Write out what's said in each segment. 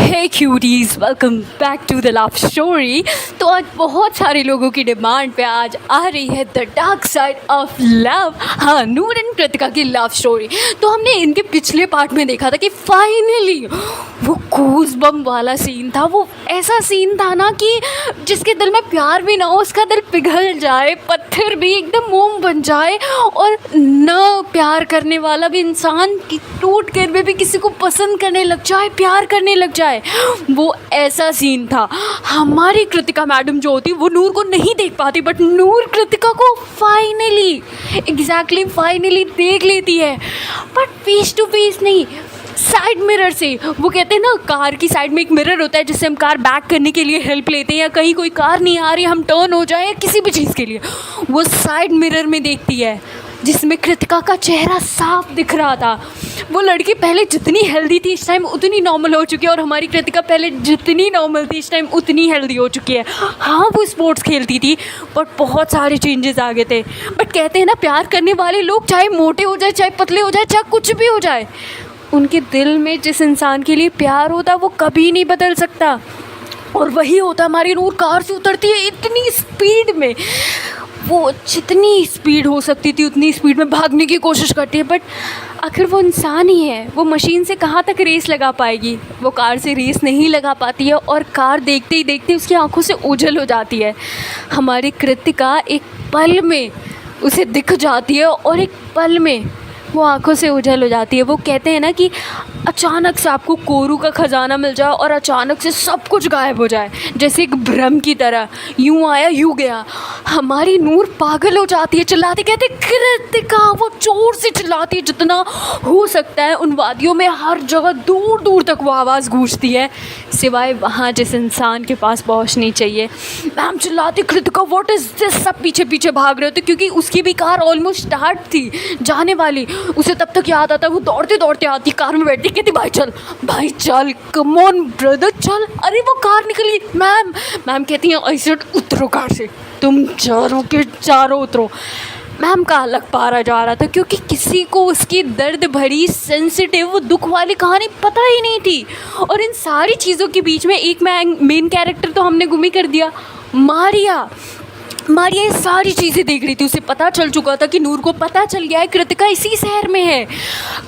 Hey cuties, welcome back to the love story. तो आज बहुत सारे लोगों की डिमांड पे आज आ रही है the dark side of love. हाँ, नूर एंड कृतिका की लव स्टोरी। तो हमने इनके पिछले पार्ट में देखा था कि फाइनली वो गूज़ बम वाला सीन था। वो ऐसा सीन था ना कि जिसके दिल में प्यार भी ना हो उसका दिल पिघल जाए, पत्थर भी एकदम मोम बन जाए, और न प्यार करने वाला भी इंसान की टूट कर भी किसी को पसंद करने लग जाए, प्यार करने लग जाए। वो ऐसा सीन था। हमारी कृतिका मैडम जो होती वो नूर को नहीं देख पाती, बट नूर कृतिका को फाइनली फाइनली देख लेती है, बट फेस टू फेस नहीं, साइड मिरर से। वो कहते हैं ना, कार की साइड में एक मिरर होता है जिससे हम कार बैक करने के लिए हेल्प लेते हैं, या कहीं कोई कार नहीं आ रही हम टर्न हो जाए किसी भी चीज़ के लिए। वो साइड मिरर में देखती है जिसमें कृतिका का चेहरा साफ दिख रहा था। वो लड़की पहले जितनी हेल्दी थी इस टाइम उतनी नॉर्मल हो चुकी है, और हमारी कृतिका पहले जितनी नॉर्मल थी इस टाइम उतनी हेल्दी हो चुकी है। हाँ, वो स्पोर्ट्स खेलती थी बट बहुत सारे चेंजेस आ गए थे। बट कहते हैं ना, प्यार करने वाले लोग चाहे मोटे हो जाए, चाहे पतले हो जाए, चाहे कुछ भी हो जाए, उनके दिल में जिस इंसान के लिए प्यार होता वो कभी नहीं बदल सकता। और वही होता, हमारी नूर कार से उतरती है इतनी स्पीड में, वो जितनी स्पीड हो सकती थी उतनी स्पीड में भागने की कोशिश करती है। बट आखिर वो इंसान ही है, वो मशीन से कहाँ तक रेस लगा पाएगी। वो कार से रेस नहीं लगा पाती है, और कार देखते ही देखते उसकी आंखों से ओझल हो जाती है। हमारी कृतिका एक पल में उसे दिख जाती है, और एक पल में वो आंखों से ओझल हो जाती है। वो कहते हैं ना कि अचानक से आपको कोरू का ख़जाना मिल जाए और अचानक से सब कुछ गायब हो जाए, जैसे एक भ्रम की तरह, यूँ आया यूँ गया। हमारी नूर पागल हो जाती है, चिल्लाती, कहते कृतिका, वो जोर से चिल्लाती है जितना हो सकता है। उन वादियों में हर जगह दूर दूर तक वो आवाज़ गूंजती है, सिवाय वहाँ जिस इंसान के पास पहुँचनी चाहिए। मैम चिल्लाती, कृतिका व्हाट इज़ दिस। सब पीछे पीछे भाग रहे थे क्योंकि उसकी भी कार ऑलमोस्ट स्टार्ट थी जाने वाली। उसे तब तक याद आता, वो दौड़ते दौड़ते आती, कार में बैठती, कहती भाई चल कम ऑन ब्रदर चल। अरे वो कार निकली। मैम कहती हैं ऐसे उतरो कार से, तुम चारों के चारों उतरो। मैम का अलग पारा जा रहा था क्योंकि किसी को उसकी दर्द भरी सेंसिटिव वो दुख वाली कहानी पता ही नहीं थी। और इन सारी चीज़ों के बीच में एक मेन कैरेक्टर तो हमने गुम ही कर दिया, मारिया ये सारी चीज़ें देख रही थी। उसे पता चल चुका था कि नूर को पता चल गया है कृतिका इसी शहर में है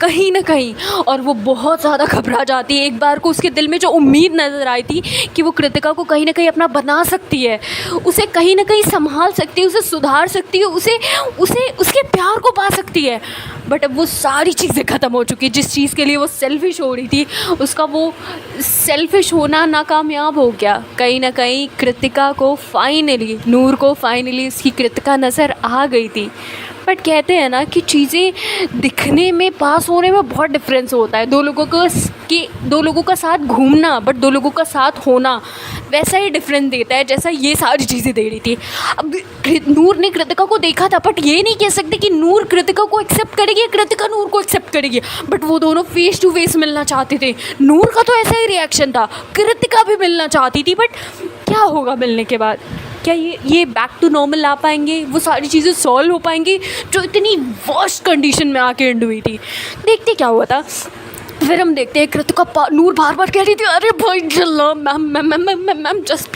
कहीं ना कहीं, और वो बहुत ज़्यादा घबरा जाती है। एक बार को उसके दिल में जो उम्मीद नज़र आई थी कि वो कृतिका को कहीं ना कहीं अपना बना सकती है, उसे कहीं ना कहीं संभाल सकती है, उसे सुधार सकती है, उसे उसके प्यार को पा सकती है। बट अब वो सारी चीज़ें ख़त्म हो चुकी है। जिस चीज़ के लिए वो सेल्फिश हो रही थी, उसका वो सेल्फिश होना नाकामयाब हो गया। कहीं ना कहीं कृतिका को फाइनली, नूर को फाइनली उसकी कृतिका नज़र आ गई थी। बट कहते हैं ना कि चीज़ें दिखने में, पास होने में बहुत डिफरेंस होता है। दो लोगों का साथ घूमना बट दो लोगों का साथ होना वैसा ही डिफरेंस देता है जैसा ये सारी चीज़ें दे रही थी। अब नूर ने कृतिका को देखा था, बट ये नहीं कह सकते कि नूर कृतिका को एक्सेप्ट करेगी या कृतिका नूर को एक्सेप्ट करेगी। बट वो दोनों फेस टू फेस मिलना चाहते थे। नूर का तो ऐसा ही रिएक्शन था, कृतिका भी मिलना चाहती थी। बट क्या होगा मिलने के बाद? क्या ये बैक टू नॉर्मल ला पाएंगे? वो सारी चीज़ें सॉल्व हो पाएंगी जो इतनी वर्स्ट कंडीशन में आके एंड हुई थी? देखते क्या हुआ था। फिर हम देखते हैं कृतिका, नूर बार बार कह रही थी अरे भाई चलो मैम जस्ट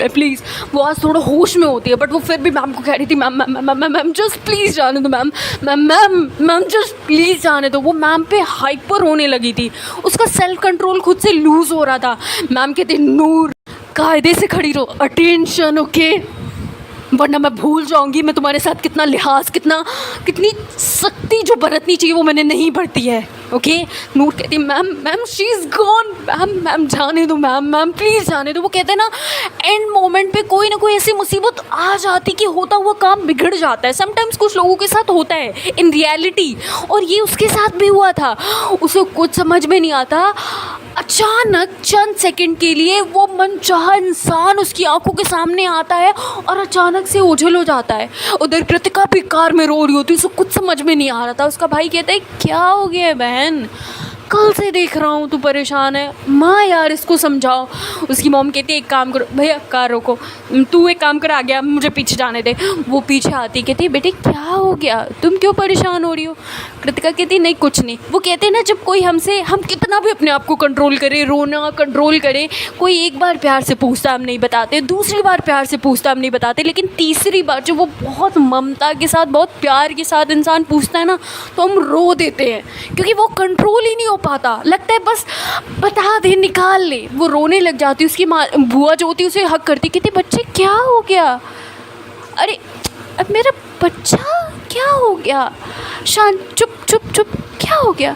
प्लीज़। वो आज थोड़ा होश में होती है, बट वो फिर भी मैम को कह रही थी मैम जस्ट प्लीज़ जाने दो, मैम जस्ट प्लीज़ जाने दो। वो मैम पे हाइपर होने लगी थी, उसका सेल्फ कंट्रोल खुद से लूज़ हो रहा था। मैम कहती नूर कायदे से खड़ी रहो, अटेंशन ओके, वरना मैं भूल जाऊंगी मैं तुम्हारे साथ कितना लिहाज, कितनी सख्ती जो बरतनी चाहिए वो मैंने नहीं बरती है ओके। नूर कहती ma'am she is gone, ma'am जाने दो, मैम प्लीज़ जाने दो। वो कहते हैं ना, एंड मोमेंट पे कोई ना कोई ऐसी मुसीबत आ जाती कि होता हुआ काम बिगड़ जाता है। समटाइम्स कुछ लोगों के साथ होता है इन रियलिटी, और ये उसके साथ भी हुआ था। उसे कुछ समझ में नहीं आता, अचानक चंद सेकंड के लिए वो मनचाहा इंसान उसकी आंखों के सामने आता है और अचानक से ओझल हो जाता है। उधर कृतिका भी कार में रो रही होती है, उसे कुछ समझ में नहीं आ रहा था। उसका भाई कहता है क्या हो गया है बहन, कल से देख रहा हूँ तू परेशान है। माँ यार इसको समझाओ। उसकी मॉम कहती है एक काम करो भैया, कार रोको, तू एक काम कर, आ गया, मुझे पीछे जाने दे। वो पीछे आती कहती है बेटे क्या हो गया, तुम क्यों परेशान हो रही हो। कृतिका कहती नहीं कुछ नहीं। वो कहते हैं ना जब कोई हमसे, हम कितना भी अपने आप को कंट्रोल करें, रोना कंट्रोल करें, कोई एक बार प्यार से पूछता हम नहीं बताते, दूसरी बार प्यार से पूछता हम नहीं बताते, लेकिन तीसरी बार जो वो बहुत ममता के साथ, बहुत प्यार के साथ इंसान पूछता है ना, तो हम रो देते हैं क्योंकि वो कंट्रोल ही नहीं हो पाता। लगता है बस बता दे, निकाल ले। वो रोने लग जाती। उसकी माँ बुआ जो होती है उसे हक करती, कहती बच्चे क्या हो गया, अरे अब मेरा बच्चा क्या हो गया, शांत, चुप चुप चुप, क्या हो गया।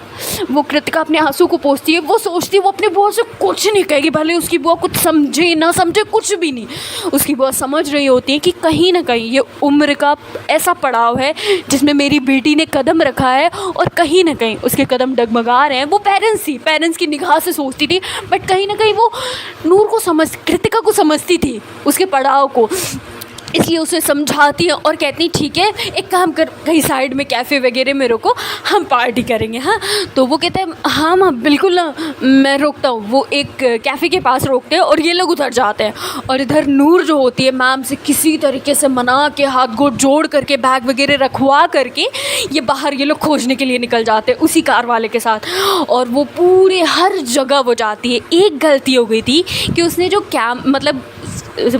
वो कृतिका अपने आंसू को पोंछती है। वो सोचती है वो अपनी बुआ से कुछ नहीं कहेगी, भले उसकी बुआ कुछ समझे ना समझे, कुछ भी नहीं। उसकी बुआ समझ रही होती है कि कहीं ना कहीं ये उम्र का ऐसा पड़ाव है जिसमें मेरी बेटी ने कदम रखा है और कहीं ना कहीं उसके कदम डगमगा रहे हैं। वो पेरेंट्स की निगाह से सोचती थी, बट कहीं ना कहीं वो नूर को कृतिका को समझती थी, उसके पड़ाव को, इसलिए उसे समझाती है और कहती ठीक है एक काम कर, कहीं साइड में कैफ़े वगैरह में रोको, हम पार्टी करेंगे। हाँ, तो वो कहते हैं हाँ माँ बिल्कुल ना, मैं रोकता हूँ। वो एक कैफ़े के पास रोकते हैं और ये लोग उधर जाते हैं। और इधर नूर जो होती है मैम से किसी तरीके से मना के, हाथ गोड़ जोड़ करके, बैग वगैरह रखवा करके ये बाहर ये लोग खोजने के लिए निकल जाते हैं उसी कार वाले के साथ। और वो पूरे हर जगह वो जाती है। एक गलती हो गई थी कि उसने जो मतलब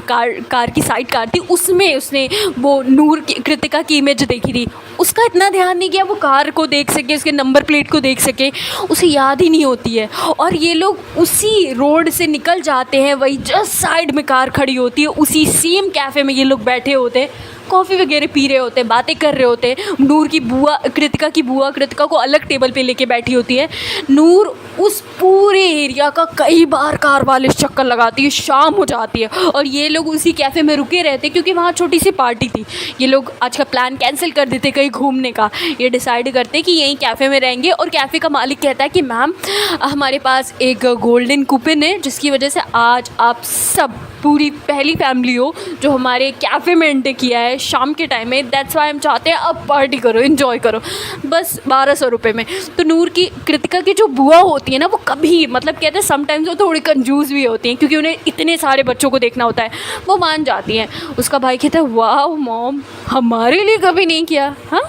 कार की साइड कार थी उसमें उसने वो नूर की, कृतिका की इमेज देखी थी। उसका इतना ध्यान नहीं किया वो कार को देख सके, उसके नंबर प्लेट को देख सके, उसे याद ही नहीं होती है। और ये लोग उसी रोड से निकल जाते हैं, वही जस्ट साइड में कार खड़ी होती है, उसी सेम कैफ़े में ये लोग बैठे होते हैं, कॉफ़ी वगैरह पी रहे होते हैं, बातें कर रहे होते हैं। नूर की बुआ, कृतिका की बुआ कृतिका को अलग टेबल पे लेके बैठी होती है। नूर उस पूरे एरिया का कई बार कार वाले चक्कर लगाती है। शाम हो जाती है और ये लोग उसी कैफ़े में रुके रहते क्योंकि वहाँ छोटी सी पार्टी थी। ये लोग आज का प्लान कैंसिल कर देते कहीं घूमने का। ये डिसाइड करते कि यहीं कैफ़े में रहेंगे। और कैफ़े का मालिक कहता है कि मैम हमारे पास एक गोल्डन कूपन है जिसकी वजह से आज आप सब पूरी पहली फैमिली हो जो हमारे कैफ़े में एंटर किया है शाम के टाइम में, दैट्स वाई हम चाहते हैं अब पार्टी करो, एंजॉय करो, बस 1200 रुपये में। तो नूर की, कृतिका की जो बुआ होती है ना, वो कभी, मतलब कहते हैं समटाइम्स वो थोड़ी कंजूस भी होती हैं क्योंकि उन्हें इतने सारे बच्चों को देखना होता है, वो मान जाती हैं। उसका भाई कहता है वाह मॉम, हमारे लिए कभी नहीं किया। हाँ,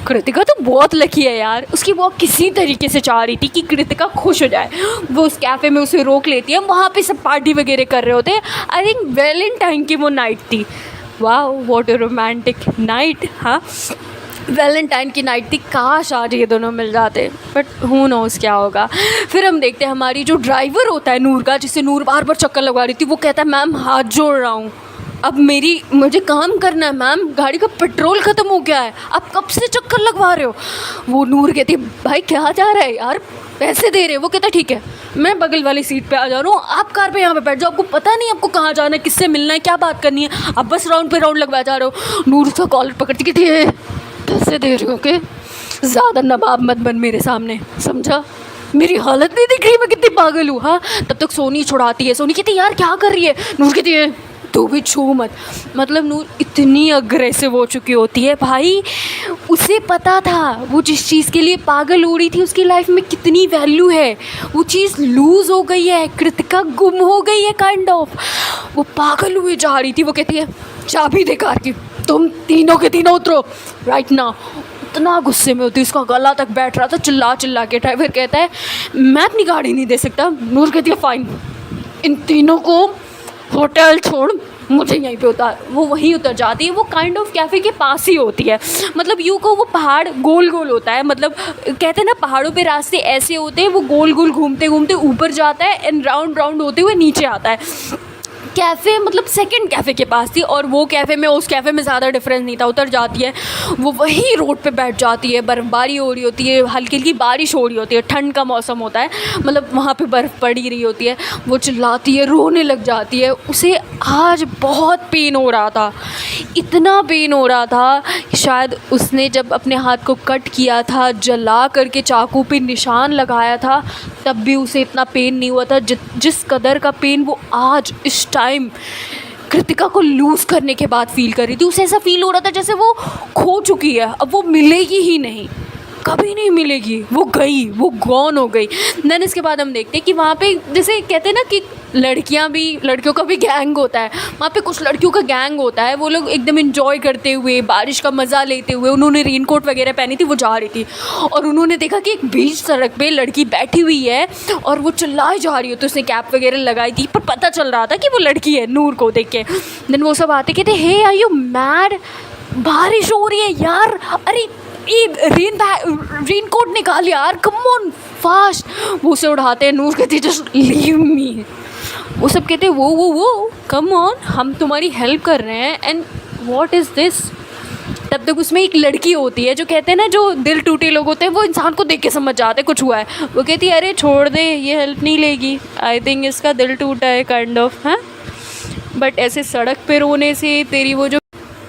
कृतिका तो बहुत लकी है यार। उसकी वो किसी तरीके से चाह रही थी कि कृतिका खुश हो जाए। वो उस कैफ़े में उसे रोक लेती है, वहाँ पे सब पार्टी वगैरह कर रहे होते हैं। आई थिंक वैलेंटाइन की वो नाइट थी। वाह व्हाट अ रोमांटिक नाइट। हाँ, वैलेंटाइन की नाइट थी। काश आज ये दोनों मिल जाते, बट हू नोज़ क्या होगा। फिर हम देखते हैं हमारी जो ड्राइवर होता है नूर का, जिससे नूर बार बार चक्कर लगवा रही थी, वो कहता है मैम हाथ जोड़ रहा हूँ, अब मुझे काम करना है मैम, गाड़ी का पेट्रोल ख़त्म हो गया है, आप कब से चक्कर लगवा रहे हो। वो नूर कहती है भाई क्या जा रहा है यार, पैसे दे रहे। वो कहता है ठीक है मैं बगल वाली सीट पे आ जा रहा हूँ, आप कार पे यहाँ पे बैठ जाओ, आपको पता नहीं आपको कहाँ जाना है, किससे मिलना है, क्या बात करनी है, आप बस राउंड पे राउंड लगवा जा रहे हो। नूर उसका कॉलर पकड़ती कहती है पैसे दे रहे हो के, ज़्यादा नवाब मत बन मेरे सामने, समझा, मेरी हालत नहीं दिख रही मैं कितनी पागल हूँ। हाँ, तब तक सोनी छुड़ाती है। सोनी कहती है यार क्या कर रही है। नूर कहती है तू भी छू मत। मतलब नूर इतनी अग्रेसिव हो चुकी होती है भाई, उसे पता था वो जिस चीज़ के लिए पागल हो रही थी उसकी लाइफ में कितनी वैल्यू है। वो चीज़ लूज़ हो गई है, कृतिका गुम हो गई है काइंड ऑफ, वो पागल हुए जा रही थी। वो कहती है चाबी दे कार की, तुम तीनों के तीनों उतरो राइट नाउ। इतना गुस्से में होती है, उसका गला तक बैठ रहा था चिल्ला चिल्ला के। ड्राइवर कहता है मैं अपनी गाड़ी नहीं दे सकता। नूर कहती है फाइन, इन तीनों को होटल छोड़ मुझे यहीं पे उतार। वो वहीं उतर जाती है। वो काइंड ऑफ कैफ़े के पास ही होती है। मतलब यूँ को वो पहाड़ गोल गोल होता है, मतलब कहते हैं ना पहाड़ों पे रास्ते ऐसे होते हैं, वो गोल गोल घूमते घूमते ऊपर जाता है एंड राउंड राउंड होते हुए नीचे आता है। कैफ़े मतलब सेकंड कैफ़े के पास थी और वो कैफ़े में उस कैफ़े में ज़्यादा डिफरेंस नहीं था। उतर जाती है, वो वही रोड पे बैठ जाती है। बर्फ़बारी हो रही होती है, हल्की हल्की बारिश हो रही होती है, ठंड का मौसम होता है, मतलब वहाँ पे बर्फ़ पड़ी रही होती है। वो चिल्लाती है, रोने लग जाती है। उसे आज बहुत पेन हो रहा था, इतना पेन हो रहा था, शायद उसने जब अपने हाथ को कट किया था, जला करके चाकू पे निशान लगाया था, तब भी उसे इतना पेन नहीं हुआ था जिस कदर का पेन वो आज इस टाइम कृतिका को लूज़ करने के बाद फील कर रही थी। उसे ऐसा फील हो रहा था जैसे वो खो चुकी है, अब वो मिलेगी ही नहीं। कभी नहीं मिलेगी, वो गई, वो गॉन हो गई। देन इसके बाद हम देखते हैं कि वहाँ पे जैसे कहते हैं ना कि लड़कियां भी, लड़कियों का भी गैंग होता है, वहाँ पे कुछ लड़कियों का गैंग होता है, वो लोग एकदम इन्जॉय करते हुए, बारिश का मज़ा लेते हुए, उन्होंने रेनकोट वगैरह पहनी थी, वो जा रही थी और उन्होंने देखा कि एक बीच सड़क पे लड़की बैठी हुई है और वो चिल्लाई जा रही हो, तो उसने कैप वगैरह लगाई थी पर पता चल रहा था कि वो लड़की है नूर को देख के। देन वो सब आते कहते, हे आर यू मैड, बारिश हो रही है यार, अरे रेनकोट निकाल यार, कम ऑन फास्ट। वो उसे उठाते हैं, नूर कहती जस्ट लीव मी। वो सब कहते हैं वो कम ऑन, हम तुम्हारी हेल्प कर रहे हैं एंड व्हाट इज़ दिस। तब तक उसमें एक लड़की होती है जो कहते हैं ना, जो दिल टूटे लोग होते हैं वो इंसान को देख के समझ जाते हैं कुछ हुआ है। वो कहती है अरे छोड़ दे, ये हेल्प नहीं लेगी, आई थिंक इसका दिल टूटा है काइंड ऑफ, हाँ। बट ऐसे सड़क पे रोने से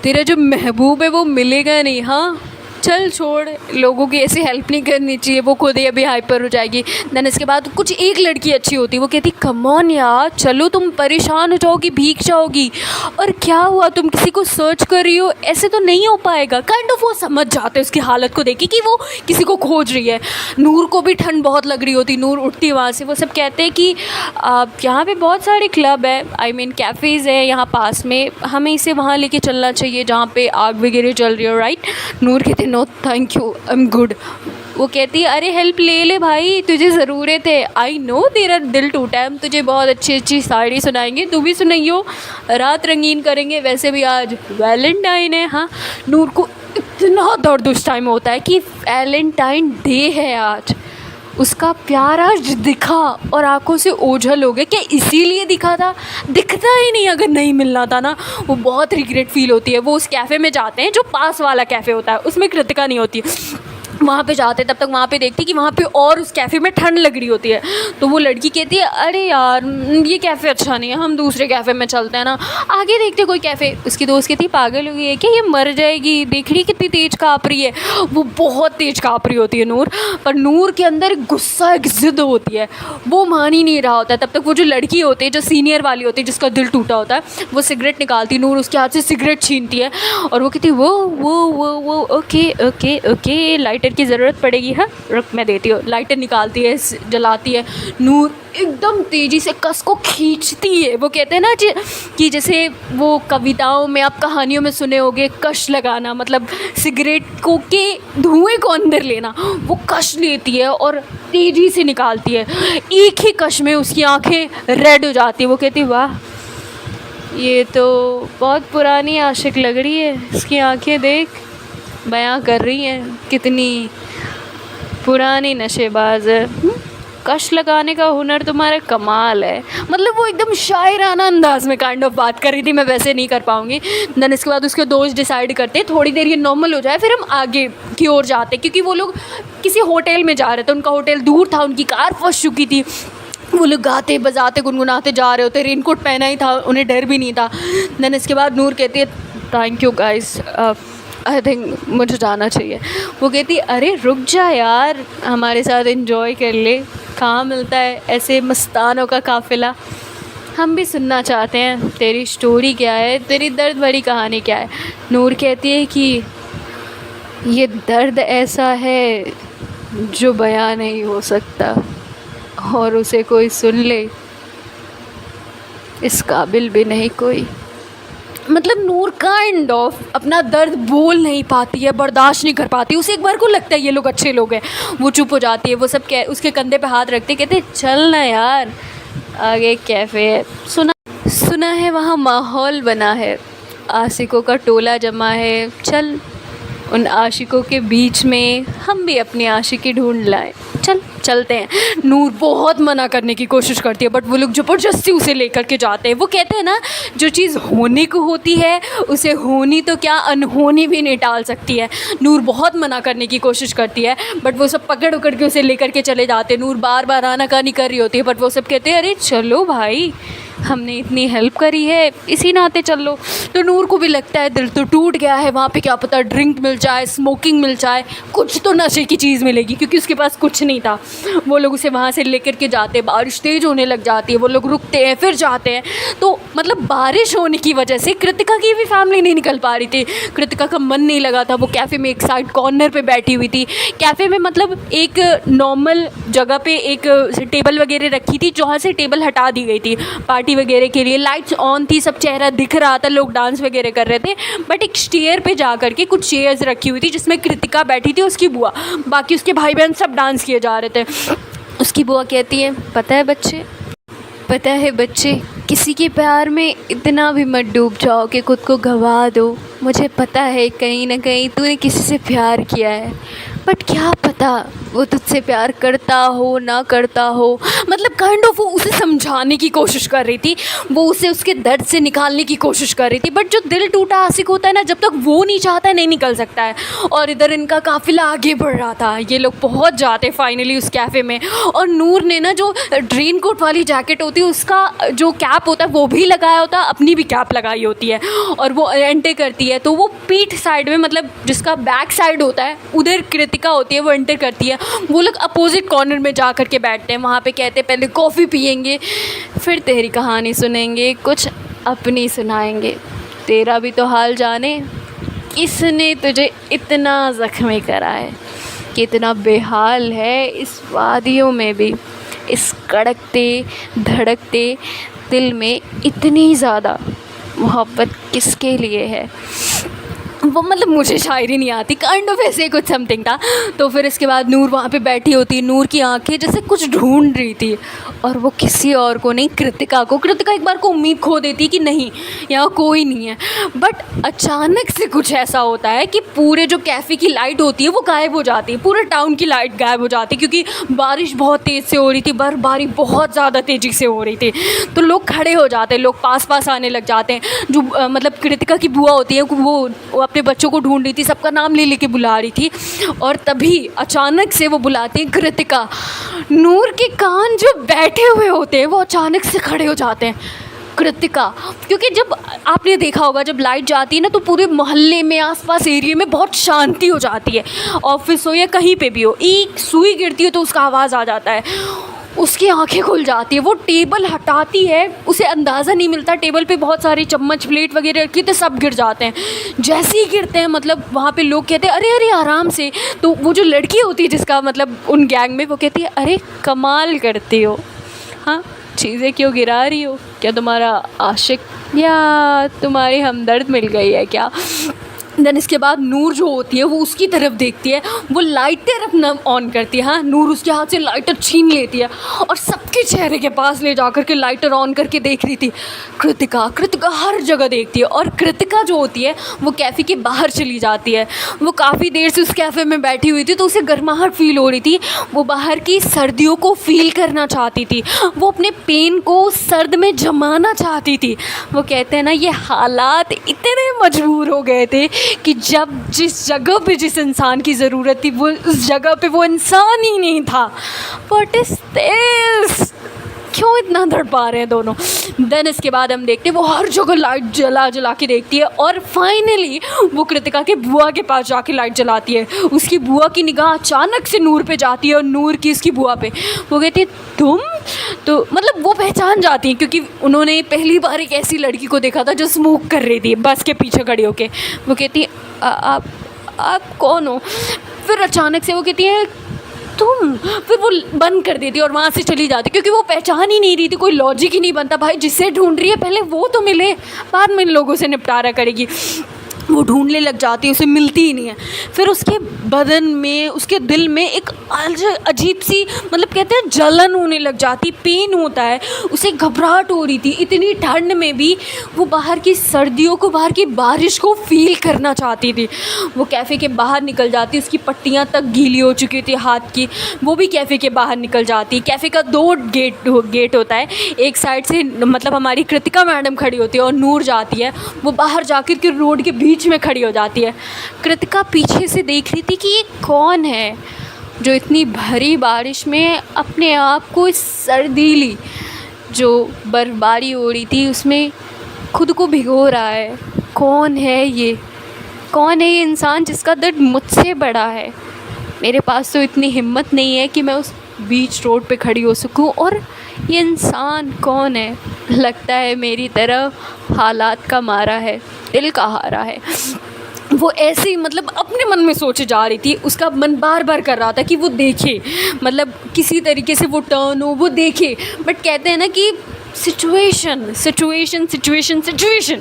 तेरा जो महबूब है वो मिलेगा नहीं, हाँ चल छोड़, लोगों की ऐसी हेल्प नहीं करनी चाहिए, वो खुद ही अभी हाइपर हो जाएगी। देन इसके बाद कुछ एक लड़की अच्छी होती है, वो कहती कम ऑन यार, चलो तुम परेशान हो जाओगी, भीग जाओगी, और क्या हुआ तुम किसी को सर्च कर रही हो, ऐसे तो नहीं हो पाएगा काइंड ऑफ। वो समझ जाते हैं उसकी हालत को देखी कि वो किसी को खोज रही है। नूर को भी ठंड बहुत लग रही होती, नूर उठती है वहाँ से। वो सब कहते हैं कि यहाँ पे बहुत सारे क्लब है, आई मीन कैफ़ेज़ है यहाँ पास में, हमें इसे वहाँ लेके चलना चाहिए जहाँ पे आग वगैरह चल रही हो, राइट। नूर कहते no thank you, I am good. वो कहती है अरे हेल्प ले ले भाई, तुझे ज़रूरत है, आई नो तेरा दिल टूटा है, हम तुझे बहुत अच्छी अच्छी शायरी सुनाएंगे, तू भी सुनाइयो, रात रंगीन करेंगे, वैसे भी आज वैलेंटाइन है। हाँ, नूर को इतना दर्द उस टाइम होता है कि वैलेंटाइन डे है आज, उसका प्यार आज दिखा और आंखों से ओझल हो गए। क्या इसीलिए दिखा था? दिखता ही नहीं, अगर नहीं मिलना था ना। वो बहुत रिग्रेट फील होती है। वो उस कैफ़े में जाते हैं जो पास वाला कैफ़े होता है, उसमें कृतिका नहीं होती, वहाँ पे जाते तब तक वहाँ पे देखती कि वहाँ पे और उस कैफ़े में ठंड लग रही होती है। तो वो लड़की कहती है अरे यार ये कैफ़े अच्छा नहीं है, हम दूसरे कैफ़े में चलते हैं ना, आगे देखते कोई कैफ़े। उसकी दोस्त कहती पागल हो गई है क्या, ये मर जाएगी, देख रही कितनी तेज़ काँप रही है। वो बहुत तेज़ काँप रही होती है नूर, पर नूर के अंदर गुस्सा, एक ज़िद होती है, वो मान ही नहीं रहा होता है। तब तक वो जो लड़की होती है, जो सीनियर वाली होती है, जिसका दिल टूटा होता है, वो सिगरेट निकालती, नूर उसके हाथ से सिगरेट छीनती है और वो कहती वो ओके ओके ओके, लाइटर की ज़रूरत पड़ेगी, हाँ रुक मैं देती हूँ। लाइटर निकालती है, जलाती है। नूर एकदम तेज़ी से कस को खींचती है। वो कहते हैं ना कि जैसे वो कविताओं में, आप कहानियों में सुने होंगे, कश लगाना, मतलब सिगरेट को के धुएं को अंदर लेना। वो कश लेती है और तेज़ी से निकालती है। एक ही कश में उसकी आंखें रेड हो जाती है। वो कहती वाह, ये तो बहुत पुरानी आशिक लग रही है, इसकी आंखें देख, बयां कर रही हैं कितनी पुरानी नशेबाज है। कश लगाने का हुनर तुम्हारा कमाल है। मतलब वो एकदम शायराना अंदाज में काइंड ऑफ बात कर रही थी, मैं वैसे नहीं कर पाऊँगी। देन इसके बाद उसके दोस्त डिसाइड करते थोड़ी देर ये नॉर्मल हो जाए फिर हम आगे की ओर जाते, क्योंकि वो लोग किसी होटल में जा रहे थे, उनका होटल दूर था, उनकी कार फंस चुकी थी। वो लोग गाते बजाते गुनगुनाते जा रहे होते, रेनकोट पहना ही था, उन्हें डर भी नहीं था। देन इसके बाद नूर कहती है thank you guys, I think मुझे जाना चाहिए। वो कहती अरे रुक जा यार, हमारे साथ एंजॉय कर ले, कहाँ मिलता है ऐसे मस्तानों का काफ़िला, हम भी सुनना चाहते हैं, तेरी स्टोरी क्या है, तेरी दर्द भरी कहानी क्या है। नूर कहती है कि ये दर्द ऐसा है जो बयां नहीं हो सकता, और उसे कोई सुन ले इस काबिल भी नहीं कोई। मतलब नूर काइंड ऑफ अपना दर्द बोल नहीं पाती है, बर्दाश्त नहीं कर पाती। उसे एक बार को लगता है ये लोग अच्छे लोग हैं, वो चुप हो जाती है। वो सब उसके कंधे पे हाथ रखते कहते चल ना यार, आगे कैफ़े है, सुना है वहाँ माहौल बना है, आशिकों का टोला जमा है, चल उन आशिकों के बीच में हम भी अपनी आशिकी ढूंढ लाएं, चलते हैं। नूर बहुत मना करने की कोशिश करती है, बट वो लोग ज़बरदस्ती उसे लेकर के जाते हैं। वो कहते हैं ना, जो चीज़ होने को होती है उसे होनी तो क्या, अनहोनी भी नहीं टाल सकती है। नूर बहुत मना करने की कोशिश करती है, बट वो सब पकड़ उकड़ के उसे लेकर के चले जाते हैं। नूर बार बार आनाकानी कर रही होती है, बट वो सब कहते हैं अरे चलो भाई, हमने इतनी हेल्प करी है, इसी नाते चल लो। तो नूर को भी लगता है दिल तो टूट गया है, वहाँ पे क्या पता ड्रिंक मिल जाए, स्मोकिंग मिल जाए, कुछ तो नशे की चीज़ मिलेगी, क्योंकि उसके पास कुछ नहीं था। वो लोग उसे वहाँ से लेकर के जाते हैं, बारिश तेज़ होने लग जाती है, वो लोग रुकते हैं फिर जाते हैं। तो मतलब बारिश होने की वजह से कृतिका की भी फैमिली नहीं निकल पा रही थी, कृतिका का मन नहीं लगा था। वो कैफ़े में एक साइड कॉर्नर पे बैठी हुई थी। कैफ़े में मतलब एक नॉर्मल जगह पे एक टेबल वगैरह रखी थी, जहाँ से टेबल हटा दी गई थी पार्टी वगैरह के लिए। लाइट्स ऑन थी, सब चेहरा दिख रहा था, लोग डांस वगैरह कर रहे थे। बट एक स्टेयर पे जा कर के कुछ चेयर्स रखी हुई थी जिसमें कृतिका बैठी थी, उसकी बुआ, बाकी उसके भाई बहन सब डांस किए जा रहे थे। उसकी बुआ कहती है, पता है बच्चे, किसी के प्यार में इतना भी मत डूब जाओ कि खुद को गंवा दो। मुझे पता है कहीं ना कहीं तूने किसी से प्यार किया है, बट क्या पता वो तुझसे प्यार करता हो ना करता हो। मतलब काइंड ऑफ वो उसे समझाने की कोशिश कर रही थी, वो उसे उसके दर्द से निकालने की कोशिश कर रही थी। बट जो दिल टूटा आशिक होता है ना, जब तक वो नहीं चाहता है नहीं निकल सकता है। और इधर इनका काफ़िला आगे बढ़ रहा था, ये लोग पहुंच जाते फाइनली उस कैफ़े में। और नूर ने ना जो रेन कोट वाली जैकेट होती है उसका जो कैप होता है वो भी लगाया होता है, अपनी भी कैप लगाई होती है। और वो एंटर करती है तो वो पीठ साइड में, मतलब जिसका बैक साइड होता है उधर कृतिका होती है, वो एंटर करती है। वो लोग अपोजिट कॉर्नर में जा कर के बैठते हैं। वहाँ पे कहते हैं पहले कॉफ़ी पियेंगे, फिर तेरी कहानी सुनेंगे, कुछ अपनी सुनाएंगे। तेरा भी तो हाल जाने, किसने तुझे इतना ज़ख्मी करा है, कितना बेहाल है इस वादियों में भी, इस कड़कते धड़कते दिल में इतनी ज़्यादा मोहब्बत किसके लिए है। वो मतलब मुझे शायरी नहीं आती, काइंड ऑफ ऐसे कुछ समथिंग था। तो फिर इसके बाद नूर वहाँ पे बैठी होती, नूर की आंखें जैसे कुछ ढूंढ रही थी, और वो किसी और को नहीं, कृतिका को। कृतिका एक बार को उम्मीद खो देती कि नहीं यहाँ कोई नहीं है। बट अचानक से कुछ ऐसा होता है कि पूरे जो कैफ़े की लाइट होती है वो गायब हो जाती है, पूरे टाउन की लाइट गायब हो जाती है, क्योंकि बारिश बहुत तेज़ से हो रही थी, बर्फबारी बहुत ज़्यादा तेज़ी से हो रही थी। तो लोग खड़े हो जाते हैं, लोग पास आने लग जाते हैं। जो मतलब कृतिका की बुआ होती है वो अपने बच्चों को ढूंढ रही थी, सबका नाम ले लेके बुला रही थी। और तभी अचानक से वो बुलाते हैं कृतिका। नूर के कान जो बैठे हुए होते हैं वो अचानक से खड़े हो जाते हैं, कृतिका। क्योंकि जब आपने देखा होगा जब लाइट जाती है ना तो पूरे मोहल्ले में, आसपास एरिया में बहुत शांति हो जाती है। ऑफिस हो या कहीं पे भी हो, एक सुई गिरती है तो उसका आवाज़ आ जाता है। उसकी आंखें खुल जाती है, वो टेबल हटाती है, उसे अंदाज़ा नहीं मिलता। टेबल पे बहुत सारे चम्मच प्लेट वगैरह रखी थे, सब गिर जाते हैं। जैसे ही गिरते हैं मतलब वहाँ पे लोग कहते हैं अरे अरे आराम से। तो वो जो लड़की होती है जिसका मतलब उन गैंग में, वो कहती है अरे कमाल करती हो, हाँ चीज़ें क्यों गिरा रही हो, क्या तुम्हारा आशिक या तुम्हारी हमदर्द मिल गई है क्या। देन इसके बाद नूर जो होती है वो उसकी तरफ देखती है, वो लाइटर अपना ऑन करती है। हाँ, नूर उसके हाथ से लाइटर छीन लेती है और सबके चेहरे के पास ले जाकर के लाइटर ऑन करके देख रही थी। कृतिका हर जगह देखती है। और कृतिका जो होती है वो कैफ़े के बाहर चली जाती है। वो काफ़ी देर से उस कैफ़े में बैठी हुई थी तो उसे गर्माहट फील हो रही थी, वो बाहर की सर्दियों को फील करना चाहती थी, वो अपने पेन को सर्द में जमाना चाहती थी। वो कहते हैं ना, ये हालात इतने मजबूर हो गए थे कि जब जिस जगह पे जिस इंसान की ज़रूरत थी वो उस जगह पे वो इंसान ही नहीं था। व्हाट इज़ दिस, क्यों इतना तड़पा रहे हैं दोनों। देन इसके बाद हम देखते हैं वो हर जगह लाइट जला के देखती है और फाइनली वो कृतिका के बुआ के पास जाके लाइट जलाती है। उसकी बुआ की निगाह अचानक से नूर पे जाती है और नूर की उसकी बुआ पे। वो कहती है तुम, तो मतलब वो पहचान जाती हैं क्योंकि उन्होंने पहली बार एक ऐसी लड़की को देखा था जो स्मोक कर रही थी बस के पीछे खड़ी होके। वो कहती है आप कौन हो। फिर अचानक से वो कहती है तुम, फिर वो बंद कर देती और वहाँ से चली जाती क्योंकि वो पहचान ही नहीं रही थी। कोई लॉजिक ही नहीं बनता, भाई जिससे ढूंढ रही है पहले वो तो मिले, बाद में इन लोगों से निपटारा करेगी। वो ढूंढने लग जाती है, उसे मिलती ही नहीं है। फिर उसके बदन में, उसके दिल में एक अजीब सी मतलब कहते हैं जलन होने लग जाती, पेन होता है, उसे घबराहट हो रही थी। इतनी ठंड में भी वो बाहर की सर्दियों को, बाहर की बारिश को फील करना चाहती थी। वो कैफ़े के बाहर निकल जाती, उसकी पट्टियाँ तक गीली हो चुकी थी हाथ की, वो भी कैफ़े के बाहर निकल जाती। कैफ़े का 2 गेट होता है, एक साइड से मतलब हमारी कृतिका मैडम खड़ी होती है और नूर जाती है, वो बाहर जाकर के रोड के बीच में खड़ी हो जाती है। कृतिका पीछे से देख रही थी कि ये कौन है जो इतनी भरी बारिश में अपने आप को इस सर्दीली जो बर्फबारी हो रही थी उसमें खुद को भिगो रहा है। कौन है ये, कौन है ये इंसान जिसका दर्द मुझसे बड़ा है। मेरे पास तो इतनी हिम्मत नहीं है कि मैं उस बीच रोड पे खड़ी हो सकूं और ये इंसान कौन है, लगता है मेरी तरह हालात का मारा है, दिल का हारा है। वो ऐसे ही मतलब अपने मन में सोचे जा रही थी, उसका मन बार बार कर रहा था कि वो देखे, मतलब किसी तरीके से वो टर्न हो, वो देखे, बट कहते हैं ना कि सिचुएशन सिचुएशन सिचुएशन सिचुएशन।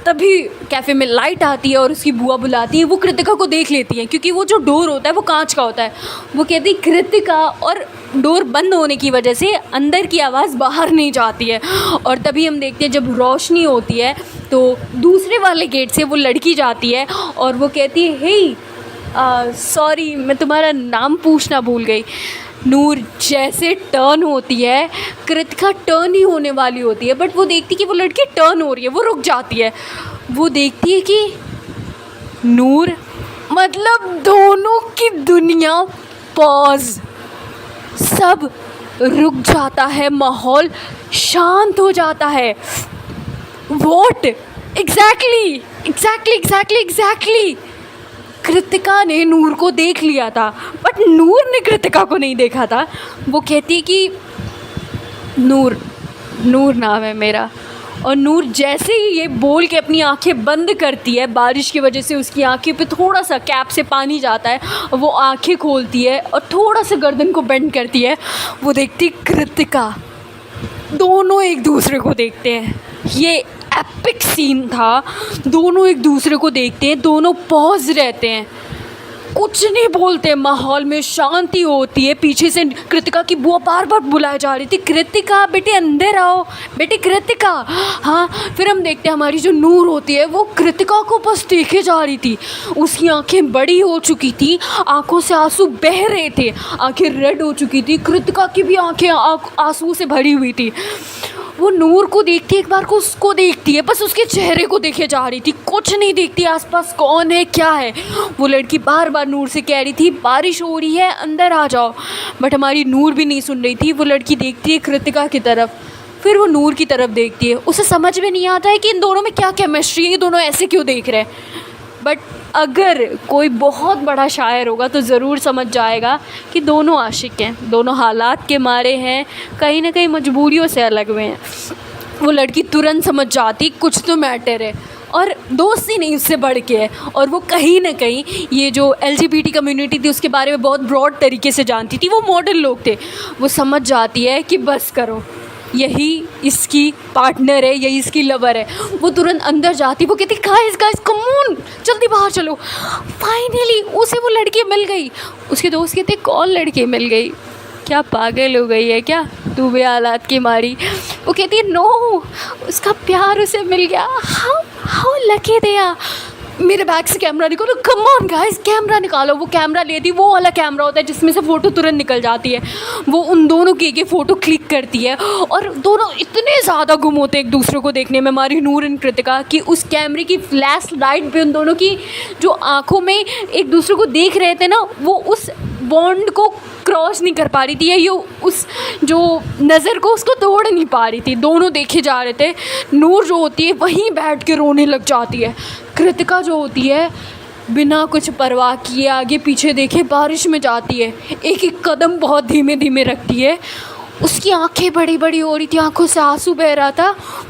तभी कैफ़े में लाइट आती है और उसकी बुआ बुलाती है, वो कृतिका को देख लेती है क्योंकि वो जो डोर होता है वो कांच का होता है। वो कहती कृतिका, और डोर बंद होने की वजह से अंदर की आवाज़ बाहर नहीं जाती है। और तभी हम देखते हैं जब रोशनी होती है तो दूसरे वाले गेट से वो लड़की जाती है और वो कहती है हे सॉरी मैं तुम्हारा नाम पूछना भूल गई। नूर जैसे टर्न होती है, कृतिका टर्न ही होने वाली होती है, बट वो देखती कि वो लड़की टर्न हो रही है, वो रुक जाती है। वो देखती है कि नूर, मतलब दोनों की दुनिया पॉज, सब रुक जाता है, माहौल शांत हो जाता है। वॉट एग्जैक्टली कृतिका ने नूर को देख लिया था, बट नूर ने कृतिका को नहीं देखा था। वो कहती है कि नूर नाम है मेरा। और नूर जैसे ही ये बोल के अपनी आंखें बंद करती है, बारिश की वजह से उसकी आंखें पे थोड़ा सा कैप से पानी जाता है, और वो आंखें खोलती है और थोड़ा सा गर्दन को बेंड करती है। वो देखती कृतिका, दोनों एक दूसरे को देखते हैं। ये एपिक सीन था, दोनों एक दूसरे को देखते हैं, दोनों पॉज रहते हैं, कुछ नहीं बोलते, माहौल में शांति होती है। पीछे से कृतिका की बुआ बार बार बुलाए जा रही थी, कृतिका बेटे अंदर आओ, बेटे कृतिका। हाँ, फिर हम देखते हैं हमारी जो नूर होती है वो कृतिका को बस देखे जा रही थी। उसकी आंखें बड़ी हो चुकी थी, आंखों से आंसू बह रहे थे, आंखें रेड हो चुकी थी, कृतिका की भी आंखें आंसू से भरी हुई थी। वो नूर को देखती है, एक बार को उसको देखती है, बस उसके चेहरे को देखे जा रही थी, कुछ नहीं देखती आसपास कौन है क्या है। वो लड़की बार बार नूर से कह रही थी बारिश हो रही है अंदर आ जाओ, बट हमारी नूर भी नहीं सुन रही थी। वो लड़की देखती है कृतिका की तरफ, फिर वो नूर की तरफ देखती है। उसे समझ में नहीं आता है कि इन दोनों में क्या केमिस्ट्री है, ये दोनों ऐसे क्यों देख रहे हैं। बट अगर कोई बहुत बड़ा शायर होगा तो ज़रूर समझ जाएगा कि दोनों आशिक हैं, दोनों हालात के मारे हैं, कहीं ना कहीं मजबूरियों से अलग हुए हैं। वो लड़की तुरंत समझ जाती कुछ तो मैटर है, और दोस्ती नहीं उससे बढ़ के है। और वो कहीं ना कहीं ये जो LGBT कम्युनिटी थी उसके बारे में बहुत ब्रॉड तरीके से जानती थी, वो मॉडर्न लोग थे। वो समझ जाती है कि बस करो, यही इसकी पार्टनर है, यही इसकी लवर है। वो तुरंत अंदर जाती, वो कहती गाइस कम ऑन, जल्दी बाहर चलो। फाइनली उसे वो लड़की मिल गई। उसके दोस्त कहते कौन लड़की मिल गई, क्या पागल हो गई है क्या तू भी हालात की मारी। वो कहती है नो, उसका प्यार उसे मिल गया। How lucky they are. मेरे बैग से कैमरा निकालो, कम ऑन गाइस कैमरा निकालो। वो कैमरा लेती, वो वाला कैमरा होता है जिसमें से फ़ोटो तुरंत निकल जाती है। वो उन दोनों की फ़ोटो क्लिक करती है, और दोनों इतने ज़्यादा गुम होते हैं एक दूसरे को देखने में, हमारी नूर एंड कृतिका की। उस कैमरे की फ्लैश लाइट पे उन दोनों की जो आँखों में एक दूसरे को देख रहे थे ना, वो उस बॉन्ड को क्रॉस नहीं कर पा रही थी, या ये उस जो नज़र को उसको तोड़ नहीं पा रही थी। दोनों देखे जा रहे थे। नूर जो होती है वहीं बैठ के रोने लग जाती है। कृतिका जो होती है बिना कुछ परवाह किए आगे पीछे देखे बारिश में जाती है, एक एक कदम बहुत धीमे धीमे रखती है। उसकी आंखें बड़ी बड़ी हो रही थी, आंखों से आंसू बह रहा था।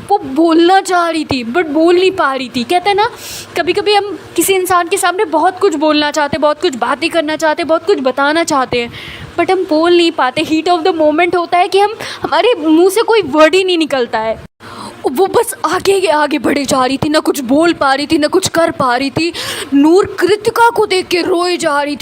वो बोलना चाह रही थी बट बोल नहीं पा रही थी। कहते हैं ना, कभी कभी हम किसी इंसान के सामने बहुत कुछ बोलना चाहते, बहुत कुछ बातें करना चाहते, बहुत कुछ बताना चाहते हैं, बट हम बोल नहीं पाते। हीट ऑफ द मोमेंट होता है कि हमारे मुंह से कोई वर्ड ही नहीं निकलता है। वो बस आगे बढ़े जा रही थी, ना कुछ बोल पा रही थी, ना कुछ कर पा रही थी। नूर कृतिका को देख के रोए जा रही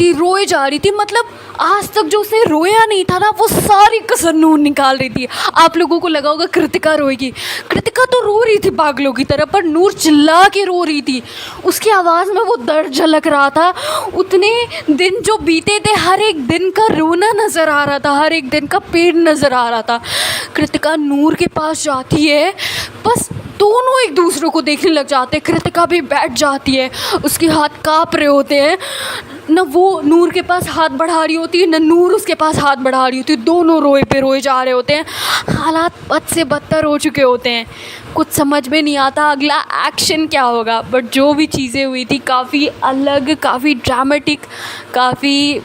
थी। मतलब आज तक जो उसने रोया नहीं था ना, वो सारी कसर नूर निकाल रही थी। आप लोगों को लगा होगा कृतिका रोएगी, कृतिका तो रो रही थी पागलों की तरह, पर नूर चिल्ला के रो रही थी। उसकी आवाज़ में वो दर्द झलक रहा था। उतने दिन जो बीते थे, हर एक दिन का रोना नज़र आ रहा था, हर एक दिन का पेन नज़र आ रहा था। कृतिका नूर के पास जाती है, बस दोनों एक दूसरे को देखने लग जाते हैं। कृतिका भी बैठ जाती है, उसके हाथ काँप रहे होते हैं। न वो नूर के पास हाथ बढ़ा रही होती है, न नूर उसके पास हाथ बढ़ा रही होती है। दोनों रोए पे रोए जा रहे होते हैं। हालात बद से बदतर हो चुके होते हैं। कुछ समझ में नहीं आता अगला एक्शन क्या होगा, बट जो भी चीज़ें हुई थी काफ़ी अलग, काफ़ी ड्रामेटिक, काफ़ी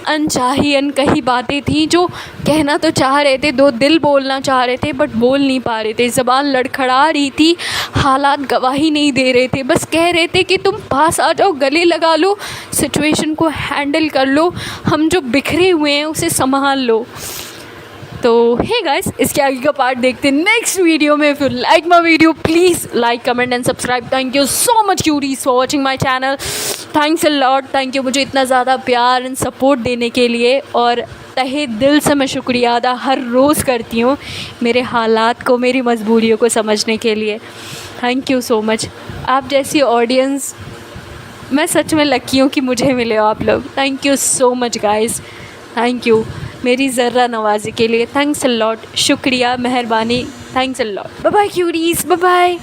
अनचाही अनकही बातें थी जो कहना तो चाह रहे थे, दो दिल बोलना चाह रहे थे बट बोल नहीं पा रहे थे। ज़बान लड़खड़ा रही थी, हालात गवाही नहीं दे रहे थे, बस कह रहे थे कि तुम पास आ जाओ, गले लगा लो, सिचुएशन को हैंडल कर लो, हम जो बिखरे हुए हैं उसे संभाल लो। तो हे गाइस, इसके आगे का पार्ट देखते हैं नेक्स्ट वीडियो में। If you like my video please like comment and subscribe. Thank you so much cuties for watching my channel. Thanks a lot, thank you मुझे इतना ज़्यादा प्यार एंड सपोर्ट देने के लिए। और तहे दिल से मैं शुक्रिया अदा हर रोज़ करती हूँ मेरे हालात को, मेरी मजबूरियों को समझने के लिए। Thank you so much. आप जैसी ऑडियंस, मैं सच में लकी हूँ कि मुझे मिले हो आप लोग। Thank you so much guys, thank you मेरी ज़र्रा नवाजी के लिए। थैंक्स अ लॉट, शुक्रिया, मेहरबानी, thanks a lot. Bye bye cuties, bye bye.